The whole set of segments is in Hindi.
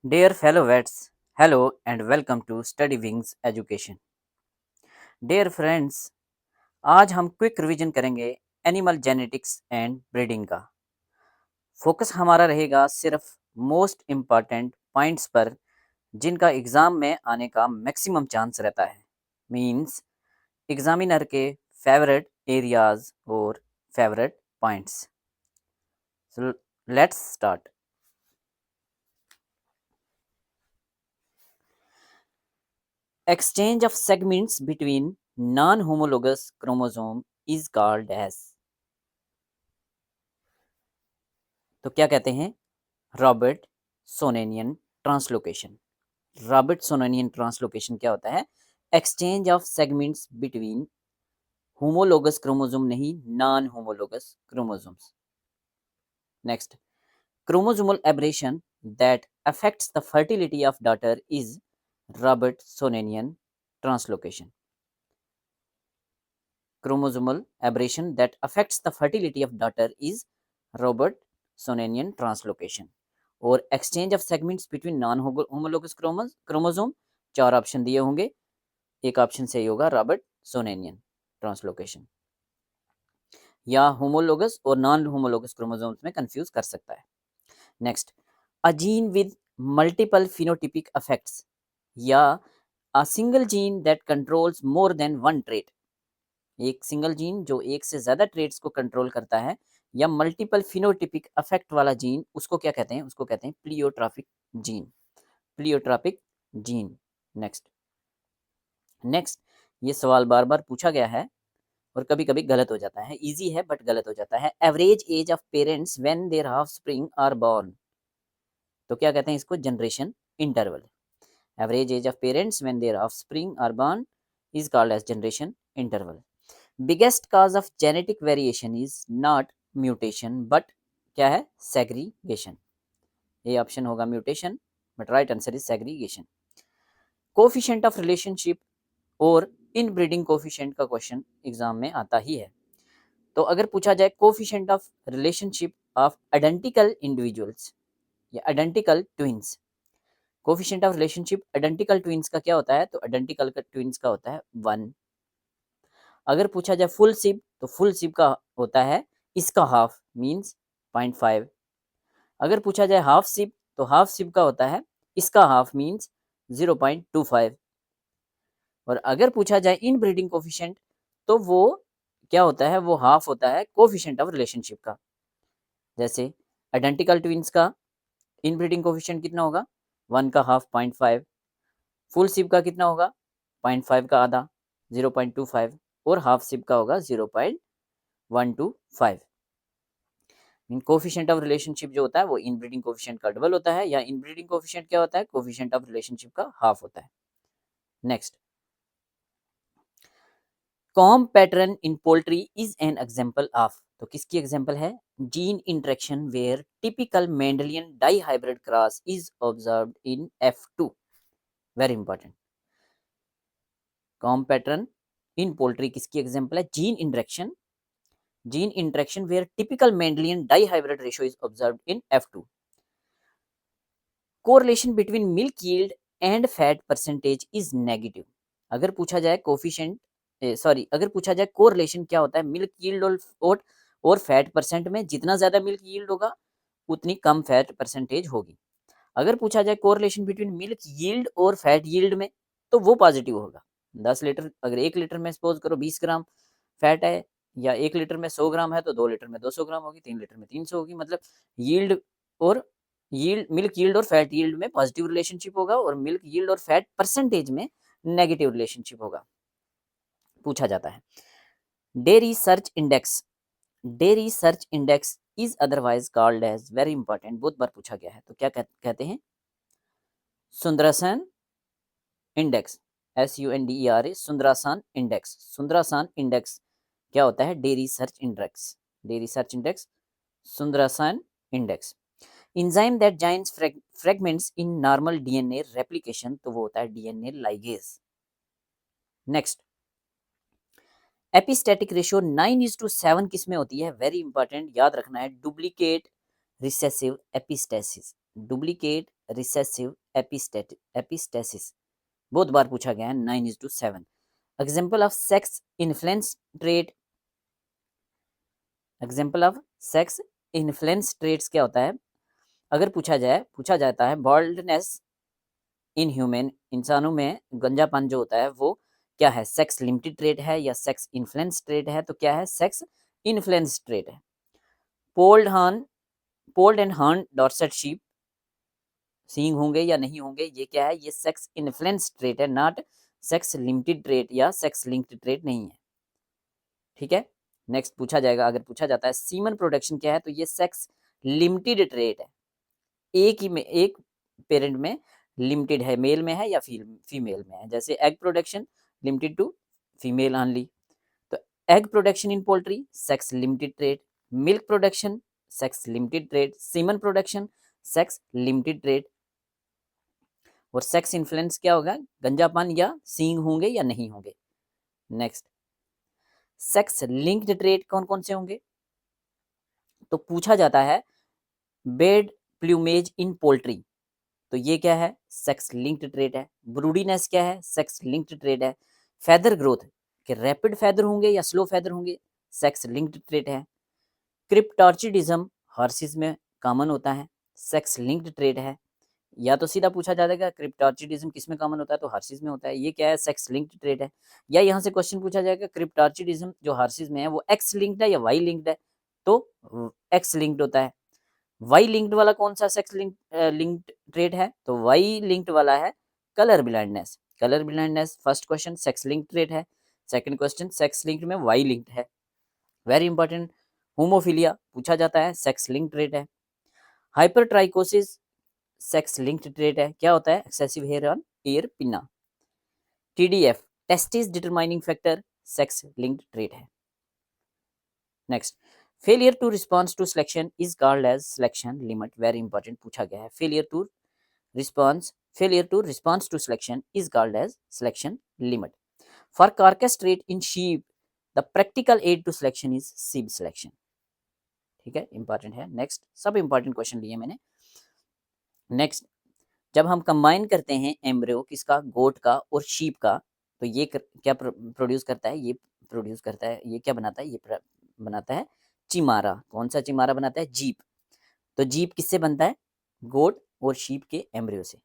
Dear fellow vets, hello and welcome to Study Wings Education. Dear friends, आज हम क्विक रिवीजन करेंगे एनिमल जेनेटिक्स एंड ब्रीडिंग का। फोकस हमारा रहेगा सिर्फ मोस्ट इम्पॉर्टेंट पॉइंट्स पर जिनका एग्जाम में आने का मैक्सिमम चांस रहता है। मींस एग्जामिनर के फेवरेट एरियाज और favourite points. So let's start. Exchange of segments between non-homologous chromosome is called as, तो क्या कहते हैं? रॉबर्ट-सोनेनियन ट्रांसलोकेशन। रॉबर्ट-सोनेनियन ट्रांसलोकेशन क्या होता है? Exchange of segments between homologous chromosome, नहीं non homologous chromosomes. Next, chromosomal aberration that affects the fertility of daughter is Robertsonian translocation. Chromosomal aberration that affects the fertility of daughter is Robertsonian translocation. और exchange of segments between non-homologous chromosome, चार ऑप्शन दिए होंगे, एक ऑप्शन सही होगा रॉबर्टसोनेनियन ट्रांसलोकेशन, या होमोलोगस और नॉन होमोलोगस क्रोमोसोम्स में कंफ्यूज कर सकता है। Next, a gene with multiple phenotypic effects या a single gene that controls more than one trait, एक सिंगल जीन जो एक से ज्यादा ट्रेट्स को कंट्रोल करता है, या मल्टीपल फिनोटिपिक इफेक्ट वाला जीन, उसको क्या कहते हैं? उसको कहते हैं pleiotropic gene. Pleiotropic gene. Next, ये सवाल बार बार पूछा गया है और कभी कभी गलत हो जाता है, इजी है बट गलत हो जाता है। Average age of parents when their offspring are born, तो क्या कहते हैं इसको? Generation interval. Average age of parents when their offspring are born is called as generation interval. Biggest cause of genetic variation is not mutation but क्या है? सेग्रीगेशन। ये ऑप्शन होगा mutation, but right answer is segregation. Coefficient of relationship और इन ब्रीडिंग कोफिशिएंट का क्वेश्चन एग्जाम में आता ही है। तो अगर पूछा जाए coefficient of relationship of identical individuals या identical twins, coefficient of relationship identical twins का क्या होता है? तो आइडेंटिकल ट्विंस का होता है 1। अगर पूछा जाए फुल सिप, तो फुल सिप का होता है इसका हाफ, मींस 0.5। अगर पूछा जाए हाफ सिप, तो हाफ सिप का होता है इसका हाफ, मींस 0.25। और अगर पूछा जाए इन ब्रीडिंग कोफिशिएंट, तो वो क्या होता है? वो हाफ होता है कोफिशिएंट ऑफ रिलेशनशिप का। जैसे आइडेंटिकल ट्विंस का इन ब्रीडिंग कोफिशिएंट कितना होगा? 1 का हाफ 0.5। फुल सिप का कितना होगा? 0.5 का आधा 0.25, और हाफ सिप का होगा 0.125। कोफिशिएंट ऑफ रिलेशनशिप जो होता है वो इनब्रीडिंग कोफिशिएंट का डबल होता है, या इनब्रीडिंग कोफिशिएंट क्या होता है? कोफिशिएंट ऑफ रिलेशनशिप का हाफ होता है। Next, comb pattern in poultry is an example of, तो किसकी एग्जांपल है? Gene interaction where typical Mendelian dihybrid cross is observed in F2। Very important. Comb pattern in poultry किसकी एग्जांपल है? Gene interaction where typical Mendelian dihybrid ratio is observed in F2। Correlation between milk yield and fat percentage is negative. अगर पूछा जाए अगर पूछा जाए कोरिलेशन क्या होता है मिल्क यील्ड और फैट परसेंट में, जितना ज्यादा मिल्क यील्ड होगा उतनी कम फैट परसेंटेज होगी। अगर पूछा जाए कोरिलेशन बिटवीन मिल्क यील्ड और फैट यील्ड में, तो वो पॉजिटिव होगा। 10 लीटर, अगर 1 लीटर में सपोज करो 20 ग्राम फैट है, या 1 लीटर में 100 ग्राम है, तो 2 लीटर में 200 ग्राम होगी, 3 लीटर में 300 होगी। मतलब यील्ड और मिल्क यील्ड और फैट यील्ड में पॉजिटिव रिलेशनशिप होगा, और मिल्क यील्ड और फैट परसेंटेज में नेगेटिव रिलेशनशिप होगा। पूछा जाता है dairy search index, dairy search index is otherwise called as, very important, बहुत बार पूछा गया है, तो क्या कहते हैं? Sundaresan index, SUNDERA, Sundaresan index. Sundaresan index क्या होता है? Dairy search index. Dairy search index, Sundaresan index. Enzyme that joins fragments in normal DNA replication, तो वो होता है DNA ligase. Next, epistatic ratio 9:7 किस में होती है? वेरी इंपॉर्टेंट, याद रखना है। Duplicate recessive epistasis, duplicate recessive epistasis बहुत बार पूछा गया है 9:7। Example of sex influence trait, example of sex influence traits क्या होता है? अगर पूछा जाता है बॉल्डनेस इन ह्यूमन, इंसानों में गंजापन जो होता है वो क्या है? सेक्स लिमिटेड ट्रेट है या सेक्स इन्फ्लुएंस ट्रेट है? तो क्या है? सेक्स इन्फ्लुएंस ट्रेट है। Polled and horn Dorset sheep, सींग होंगे या नहीं होंगे, ये क्या है? ये सेक्स इन्फ्लुएंस ट्रेट है, नॉट सेक्स लिमिटेड ट्रेट या सेक्स लिंक्ड ट्रेट नहीं है। ठीक है, नेक्स्ट पूछा जाएगा, अगर पूछा जाता है सीमन प्रोडक्शन क्या है, तो ये सेक्स लिमिटेड ट्रेट है, एक पेरेंट में लिमिटेड है, मेल में है या फीमेल में है। जैसे egg production limited to female only, तो egg production in poultry sex limited trait, milk production sex limited trait, semen production sex limited trait. और सेक्स इन्फ्लुएंस क्या होगा? गंजापान या सींग होंगे या नहीं होंगे। नेक्स्ट, सेक्स लिंक्ड ट्रेड कौन कौन से होंगे? तो पूछा जाता है बेड प्लूमेज इन पोल्ट्री, तो ये क्या है? सेक्स लिंक्ड ट्रेट है। ब्रूडीनेस क्या है? सेक्स लिंक्ड ट्रेट है। फेदर ग्रोथ के रैपिड फेदर होंगे या स्लो फेदर होंगे? सेक्स लिंक्ड ट्रेट है। क्रिप्टॉर्चिडिज्म हॉर्सेस में कॉमन होता है, सेक्स लिंक्ड ट्रेट है। या तो सीधा पूछा जाएगा क्रिप्टॉर्चिडिज्म किस में कॉमन होता है, तो हॉर्सेस में होता है, ये क्या है? सेक्स लिंक्ड ट्रेट है। या यहाँ से क्वेश्चन पूछा जाएगा क्रिप्टॉर्चिडिज्म जो हॉर्सेस में है वो एक्स लिंक्ड है या वाई लिंक्ड है, तो एक्स लिंक्ड होता है। वाई लिंक्ड वाला कौन सा सेक्स लिंक्ड ट्रेट है? तो वाई लिंक्ड वाला है colour blindness. Colour blindness first question sex linked trait है, सेकंड क्वेश्चन सेक्स लिंक्ड में वाई लिंक्ड है। वेरी इंपॉर्टेंट, होमोफिलिया पूछा जाता है, सेक्स लिंक्ड ट्रेट है। हाइपरट्राइकोसिस सेक्स लिंक्ड ट्रेट है, क्या होता है? Excessive hair on ear pinna. TDF testis determining factor sex linked trait है। Next, failure to response to selection is called as selection limit, very important पूछा गया है। Failure to response to selection is called as selection limit. For carcass trait in sheep, the practical aid to selection is sieve selection. ठीक है, इंपॉर्टेंट है। नेक्स्ट, सब इंपॉर्टेंट क्वेश्चन लिए मैंने। नेक्स्ट, जब हम कंबाइन करते हैं एम्ब्रियो किसका? गोट का और शीप का, तो ये क्या प्रोड्यूस करता है? ये प्रोड्यूस करता है, ये क्या बनाता है? ये बनाता है चिमारा। कौन सा चिमारा बनाता है? जीप। तो जीप किससे बनता है? गोट और शीप के एम्ब्रियो से।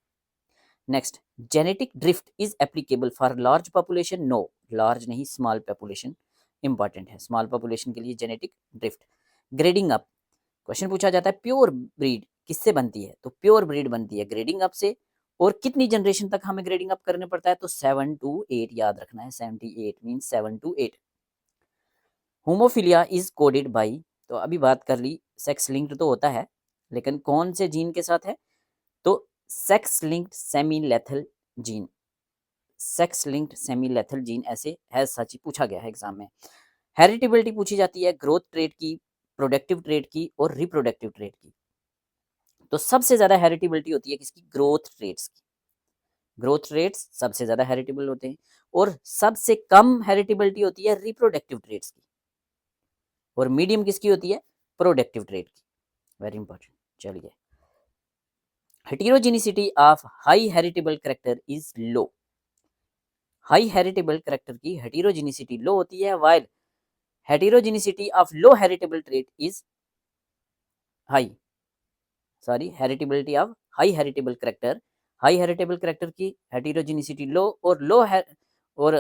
Next, genetic drift is applicable for large population? No, large नहीं, स्मॉल पॉपुलेशन इंपॉर्टेंट है। स्मॉल पॉपुलेशन के लिए genetic drift. Grading up, question पूछा जाता है प्योर ब्रीड किससे बनती है? तो प्योर ब्रीड बनती है ग्रेडिंग अप से। और कितनी जनरेशन तक हमें ग्रेडिंग अप करने पड़ता है? तो 7 to 8, याद रखना है, 78 means 7 to 8। Haemophilia is coded by, तो अभी बात कर ली, सेक्स लिंक्ड तो होता है लेकिन कौन से जीन के साथ है? तो sex linked semi lethal gene, sex linked semi lethal gene ऐसे है, सच पूछा गया है एग्जाम में। हेरिटेबिलिटी पूछी जाती है ग्रोथ ट्रेट की, प्रोडक्टिव ट्रेट की और रिप्रोडक्टिव ट्रेट की। तो सबसे ज्यादा हेरिटेबिलिटी होती है किसकी? ग्रोथ ट्रेट्स की। ग्रोथ ट्रेट्स सबसे ज्यादा हेरिटेबल होते हैं। और सबसे कम हेरिटेबिलिटी होती है रिप्रोडक्टिव ट्रेट्स की। और मीडियम किसकी होती है? प्रोडक्टिव ट्रेट की। Very important. चलिए, heterogeneity of high heritable character is low. High heritable character की हेटेरोजेनिसिटी लो होती है, while heterogeneity of low heritable trait is high. Sorry, heritability of high heritable character, high heritable character की हेटेरोजेनिसिटी लो, और लो और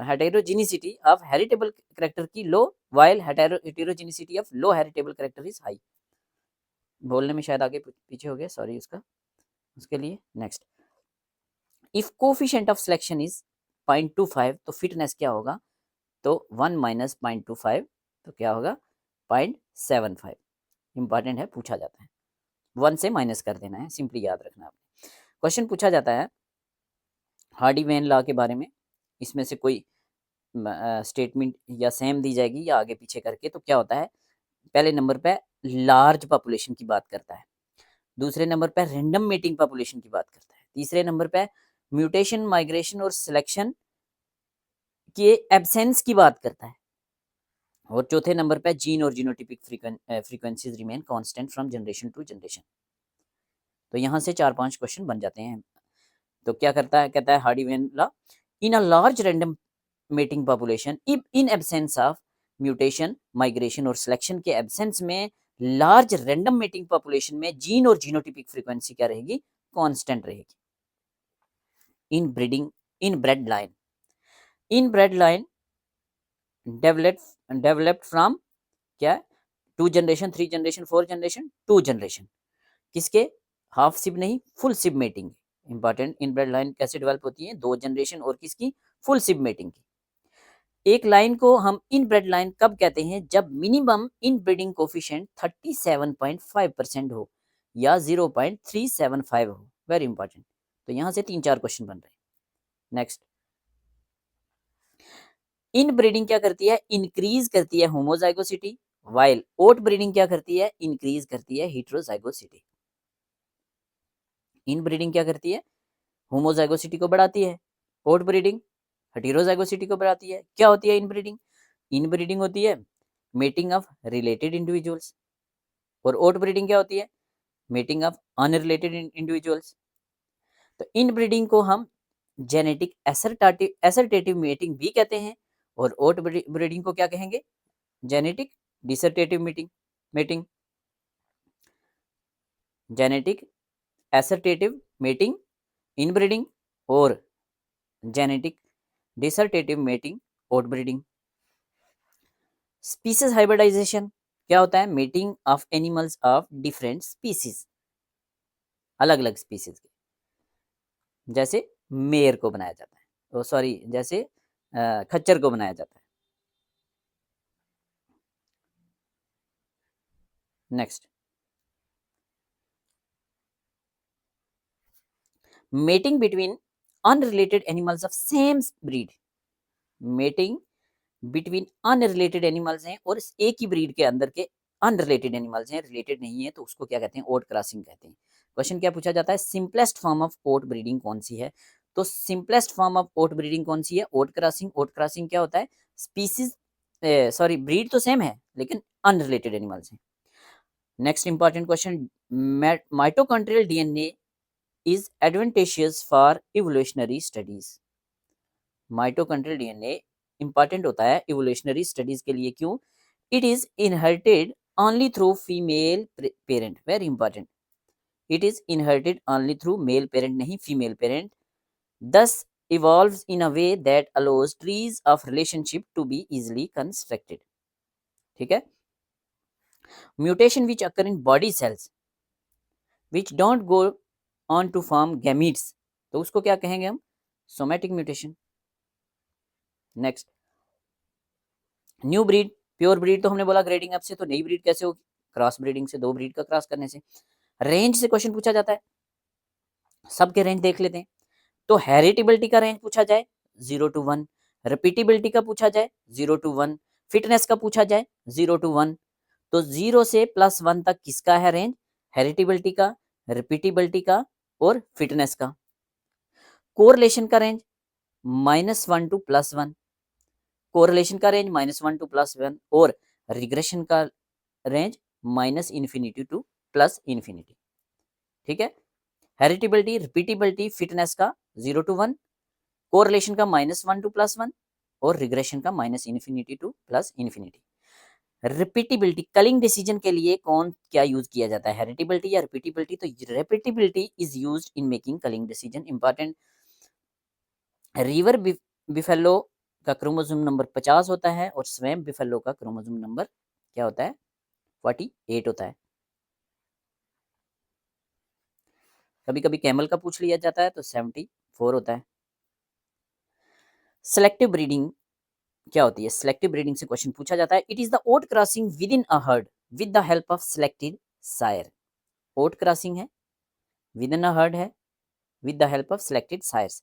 हेटेरोजेनिसिटी ऑफ हेरिटेबल कैरेक्टर की low, while heterogeneity of low heritable character is high. बोलने में शायद आगे पीछे हो गया, सॉरी उसके लिए। Next, if coefficient of selection is 0.25, तो फिटनेस क्या होगा? तो 1 माइनस 0.25, तो क्या होगा? 0.75। इंपॉर्टेंट है, पूछा जाता है, 1 से माइनस कर देना है, सिंपली याद रखना आपने। क्वेश्चन पूछा जाता है हार्डी वेन लॉ के बारे में, इसमें से कोई स्टेटमेंट या सेम दी जाएगी या आगे पीछे करके, तो क्या होता है? पहले नंबर पे लार्ज पॉपुलेशन की बात करता है, दूसरे नंबर पे रैंडम मेटिंग पॉपुलेशन की बात करता है, तीसरे नंबर पे म्यूटेशन, माइग्रेशन और सिलेक्शन के एब्सेंस की बात करता है, और चौथे नंबर पे जीन और genotypic frequencies remain constant from generation to generation. तो यहाँ से 4-5 क्वेश्चन बन जाते हैं। तो क्या करता है, कहता है Hardy-when law, in a large random mating population in absence of mutation, migration और सिलेक्शन के एब्सेंस में लार्ज रैंडम मेटिंग पॉपुलेशन में जीन और जीनोटिपिक फ्रीक्वेंसी क्या रहेगी, कांस्टेंट रहेगी। इन breeding, in bread line, in bread line developed from क्या, 2 जनरेशन, 3 जनरेशन, 4 जनरेशन, 2 जनरेशन। किसके, हाफ सिब नहीं, फुल सिब मेटिंग। इंपॉर्टेंट, इन ब्रेड लाइन कैसे डेवलप होती है, 2 जनरेशन और किसकी, फुल सिब मेटिंग की। एक लाइन को हम इनब्रेड लाइन कब कहते हैं, जब मिनिमम इनब्रीडिंग कोफिशिएंट 37.5% हो या 0.375 हो। Very important. तो यहां से 3-4 क्वेश्चन बन रहे हैं। नेक्स्ट, इनब्रीडिंग क्या करती है, इंक्रीज करती है होमोजाइगोसिटी, वाइल ओट ब्रीडिंग क्या करती है, इंक्रीज करती है हेटेरोजाइगोसिटी। इनब्रीडिंग क्या करती है, होमोजाइगोसिटी को बढ़ाती है, ओट ब्रीडिंग हेटेरोजाइगोसिटी को बढ़ाती है। क्या होती है इनब्रीडिंग, इनब्रीडिंग होती है मेटिंग ऑफ रिलेटेड इंडिविजुअल्स, और ओट ब्रीडिंग क्या होती है, मेटिंग ऑफ अनरिलेटेड इंडिविजुअल्स। तो इनब्रीडिंग को हम जेनेटिक एसर्टेटिव मेटिंग भी कहते हैं, और ओट ब्रीडिंग को क्या कहेंगे, genetic disassortative mating. Genetic assortative mating inbreeding, और genetic disassortative mating out breeding. Species hybridisation क्या होता है, mating of animals of different species, अलग अलग स्पीसीज के। जैसे मेयर को बनाया जाता है, ओ सॉरी, जैसे खच्चर को बनाया जाता है। Next, mating between unrelated animals of same breed. Mating between unrelated animals हैं और एक ही ब्रीड के अंदर के अनरिलेटेड एनिमल्स हैं, रिलेटेड नहीं है, तो उसको क्या कहते हैं, ओट क्रॉसिंग कहते हैं। क्वेश्चन क्या पूछा जाता है, simplest form of outbreeding कौन सी है। तो simplest form of outbreeding कौन सी है, ओट क्रॉसिंग। ओट क्रॉसिंग क्या होता है, स्पीसीज सॉरी ब्रीड तो सेम है लेकिन अनरिलेटेड एनिमल्स हैं। Next important question, mitochondrial DNA is advantageous for evolutionary studies. Mitochondrial DNA important होता है इवोल्यूशनरी स्टडीज के लिए, क्यों, it is inherited only through female parent. Very important, it is inherited only through male parent, नहीं female parent. thus evolves in a way that allows trees of relationship to be easily constructed। ठीक है, mutation which occur in body cells which don't go on to form gametes, तो उसको क्या कहेंगे हम, somatic mutation. Next, new breed, pure breed तो हमने बोला ग्रेडिंग अप से, तो नई ब्रीड कैसे होगी, क्रॉस ब्रीडिंग से, 2 ब्रीड का क्रॉस करने से। रेंज से क्वेश्चन पूछा जाता है, सबके रेंज देख लेते हैं। तो हेरिटेबिलिटी का रेंज पूछा जाए 0 to 1, रिपीटेबिलिटी का पूछा जाए 0 to 1, फिटनेस का पूछा जाए 0 to 1। तो 0 से +1 तक किसका है रेंज, हेरिटेबिलिटी का, रिपीटेबिलिटी का और फिटनेस का। कोरिलेशन का रेंज -1 to +1, कोरिलेशन का रेंज -1 to +1, और रिग्रेशन का रेंज -∞ to +∞। ठीक है, हेरिटेबिलिटी, रिपीटेबिलिटी, फिटनेस का 0 to 1, कोरिलेशन का -1 to +1 और रिग्रेशन का -∞ to +∞। रिपीटेबिलिटी, कलिंग डिसीजन के लिए कौन क्या यूज किया जाता है, हेरिटेबिलिटी या रिपीटेबिलिटी। तो repeatability is used in making culling decision. Important, river buffalo का क्रोमोसोम नंबर 50 होता है और स्वैम्प बिफेलो का क्रोमोसोम नंबर क्या होता है, 48 होता है। कभी कभी कैमल का पूछ लिया जाता है तो 74 होता है। सेलेक्टिव ब्रीडिंग क्या होती है, सेलेक्टिव ब्रीडिंग से क्वेश्चन पूछा जाता है, it is the out crossing within a herd with the help of selected sire. Out crossing है, विद इन अ हर्ड है, with the help of selected sires.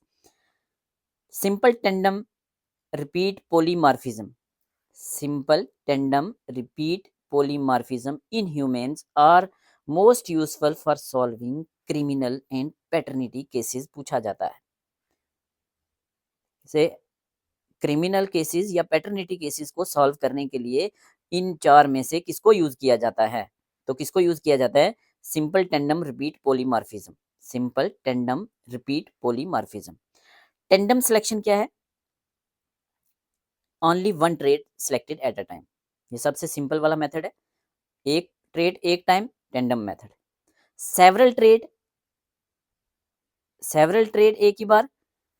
Simple tandem repeat polymorphism, simple tandem repeat polymorphism in humans are most useful for solving criminal and paternity cases पूछा जाता है। से क्रिमिनल केसेस या पैटर्निटी केसेस को सॉल्व करने के लिए इन 4 में से किसको यूज किया जाता है? तो किसको यूज किया जाता है? Simple tandem repeat polymorphism. Simple tandem repeat polymorphism. Tandem selection क्या है? Only one trade selected at a time. ये सबसे सिंपल वाला मेथड है। एक ट्रेड एक time, tandem method. Several trade एक ही बार,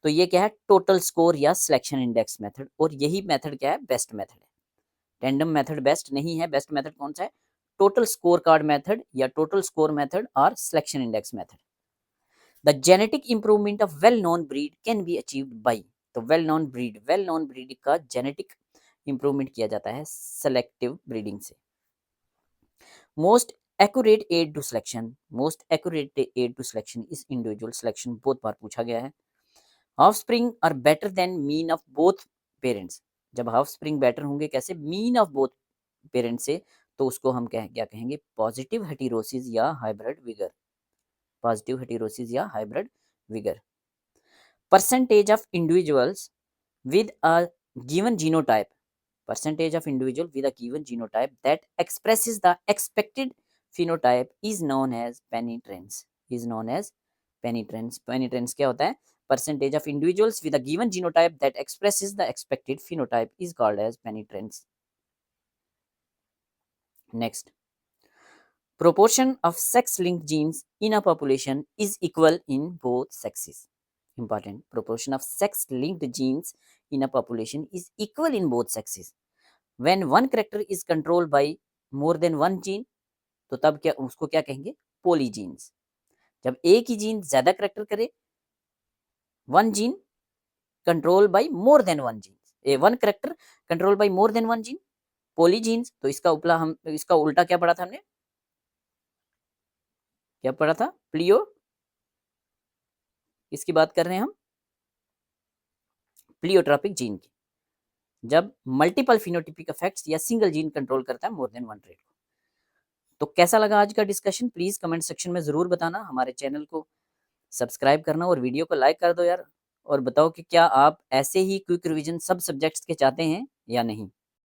तो ये क्या है? टोटल स्कोर या सिलेक्शन इंडेक्स मेथड। और यही मेथड क्या है? बेस्ट मेथड है। टेंडम मेथड बेस्ट नहीं है। बेस्ट मेथड कौन सा है? टोटल स्कोर कार्ड मेथड या टोटल स्कोर मेथड और selection index method. The genetic improvement of well known breed can be achieved by. तो वेल नोन ब्रीड का जेनेटिक इंप्रूवमेंट किया जाता है सेलेक्टिव ब्रीडिंग से। Most accurate aid to selection is individual selection. बहुत बार पूछा गया है। Offspring are better than mean of both parents. जब ऑफस्प्रिंग बेटर होंगे कैसे? मीन ऑफ बोथ पेरेंट्स से, तो उसको हम क्या कहेंगे? पॉजिटिव हेटेरोसिस या हाइब्रिड विगर। पॉजिटिव हेटेरोसिस या hybrid vigour. Percentage of individuals with a given genotype, percentage of individual with a given genotype that expresses the expected phenotype is known as penetrance। penetrance क्या होता है? percentage of individuals with a given genotype that expresses the expected phenotype is called as penetrance। next, proportion of sex linked genes in a population is equal in both sexes। important, proportion of sex linked genes in a population is equal in both sexes when one character is controlled by more than one gene। तो तब क्या उसको क्या कहेंगे? पॉलीजीन्स। जब एक ही जीन ज्यादा करेक्टर करे, one gene control by more than one gene, one character control by more than one gene, polygenes. तो इसका उल्टा क्या पढ़ा था हमने? क्या पढ़ा था? प्लियो। इसकी बात कर रहे हैं हम प्लियोट्रॉपिक जीन की, जब मल्टीपल फिनोटिपिक इफेक्ट्स या सिंगल जीन कंट्रोल करता है मोर देन वन ट्रेट को। तो कैसा लगा आज का डिस्कशन? प्लीज कमेंट सेक्शन में जरूर बताना। हमारे चैनल को सब्सक्राइब करना और वीडियो को लाइक कर दो यार। और बताओ कि क्या आप ऐसे ही क्विक रिवीजन सब सब्जेक्ट्स के चाहते हैं या नहीं।